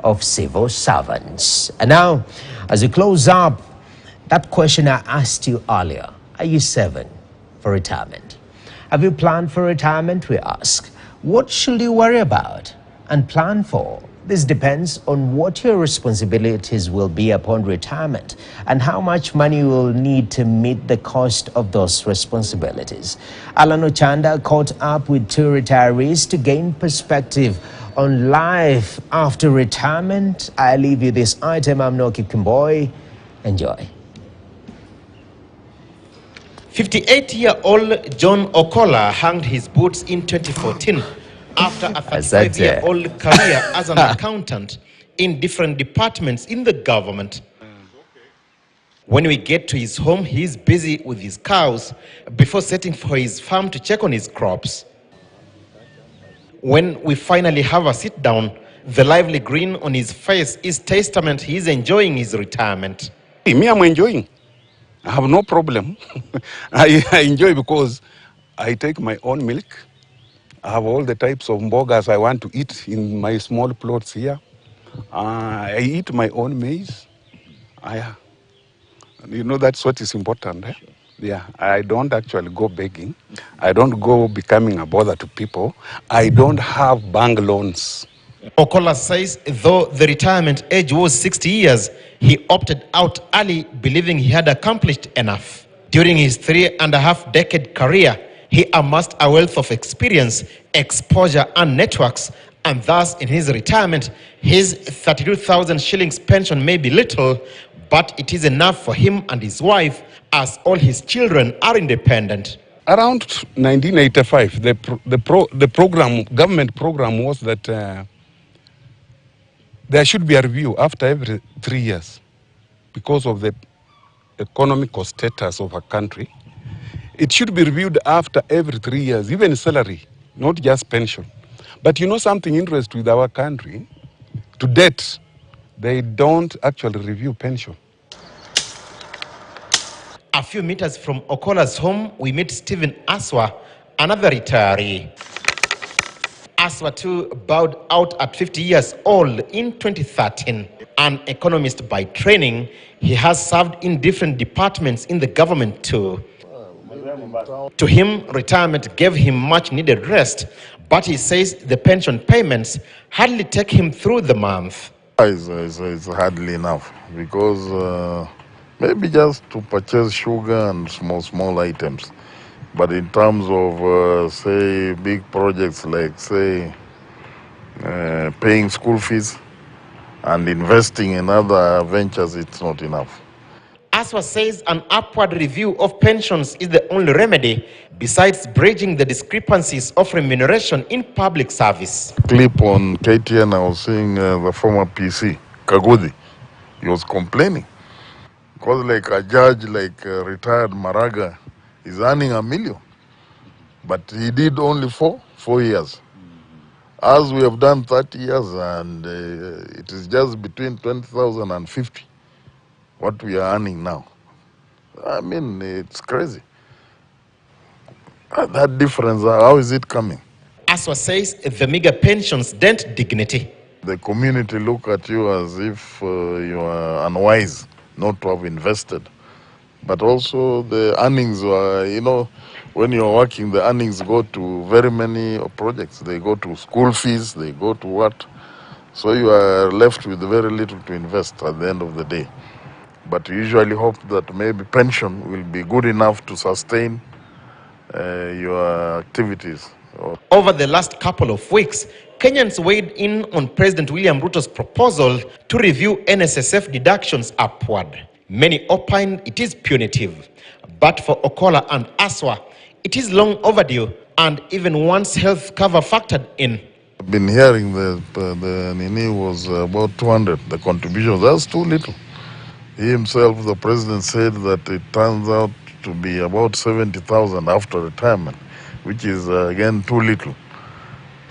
of civil servants. And now, as we close up, that question I asked you earlier, are you saving for retirement? Have you planned for retirement, we ask? What should you worry about and plan for? This depends on what your responsibilities will be upon retirement and how much money you will need to meet the cost of those responsibilities. Alan Ochanda caught up with two retirees to gain perspective on life after retirement. I leave you this item. I'm Noki Kimboy. Enjoy. 58-year-old John Okola hanged his boots in 2014 after a 35-year-old career as an accountant in different departments in the government. When we get to his home, he's busy with his cows before setting for his farm to check on his crops. When we finally have a sit down, the lively grin on his face is testament he's enjoying his retirement. Me, I'm enjoying. I have no problem. I enjoy because I take my own milk. I have all the types of mbogas I want to eat in my small plots here. I eat my own maize. You know, that's what is important. Eh? Yeah, I don't actually go begging. I don't go becoming a bother to people. I don't have bank loans. Okola says though the retirement age was 60 years, he opted out early, believing he had accomplished enough. During his 3.5-decade career, he amassed a wealth of experience, exposure, and networks, and thus in his retirement, his 32,000 shillings pension may be little, but it is enough for him and his wife, as all his children are independent. Around 1985, the government program was that there should be a review after every 3 years because of the economical status of a country. It should be reviewed after every 3 years, even salary, not just pension. But you know something interesting with our country? To date, they don't actually review pension. A few meters from Okola's home, we meet Stephen Aswa, another retiree. Aswa too bowed out at 50 years old in 2013. An economist by training, he has served in different departments in the government too. To him, retirement gave him much needed rest, but he says the pension payments hardly take him through the month. It's hardly enough because maybe just to purchase sugar and small items. But in terms of, say, big projects like, say, paying school fees and investing in other ventures, it's not enough. Aswa says an upward review of pensions is the only remedy besides bridging the discrepancies of remuneration in public service. Clip on KTN, I was seeing the former PC, Kagudi. He was complaining. Because like a judge like retired Maraga is earning $1 million. But he did only 4 years. As we have done 30 years and it is just between 20,000 and 50. What we are earning now. I mean, it's crazy. That difference, how is it coming? Aswa says the meager pensions dent dignity. The community look at you as if you are unwise not to have invested. But also the earnings, you know, when you're working, the earnings go to very many projects. They go to school fees, they go to what? So you are left with very little to invest at the end of the day. But we usually hope that maybe pension will be good enough to sustain your activities. Over the last couple of weeks, Kenyans weighed in on President William Ruto's proposal to review NSSF deductions upward. Many opined it is punitive. But for Okola and Aswa, it is long overdue, and even once health cover factored in. I've been hearing the Nini was about 200, the contributions. That's too little. He himself, the president, said that it turns out to be about 70,000 after retirement, which is, again, too little.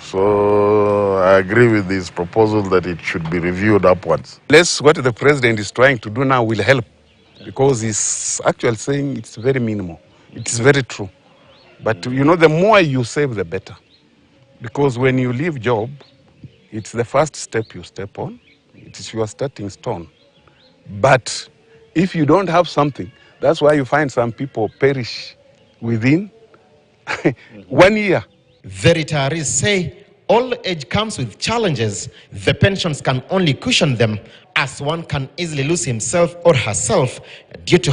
So I agree with this proposal that it should be reviewed upwards. What the president is trying to do now will help because he's actually saying it's very minimal. It's very true. But, you know, the more you save, the better. Because when you leave job, it's the first step you step on. It is your starting stone. But if you don't have something, that's why you find some people perish within 1 year. The retirees say old age comes with challenges. The pensions can only cushion them, as one can easily lose himself or herself due to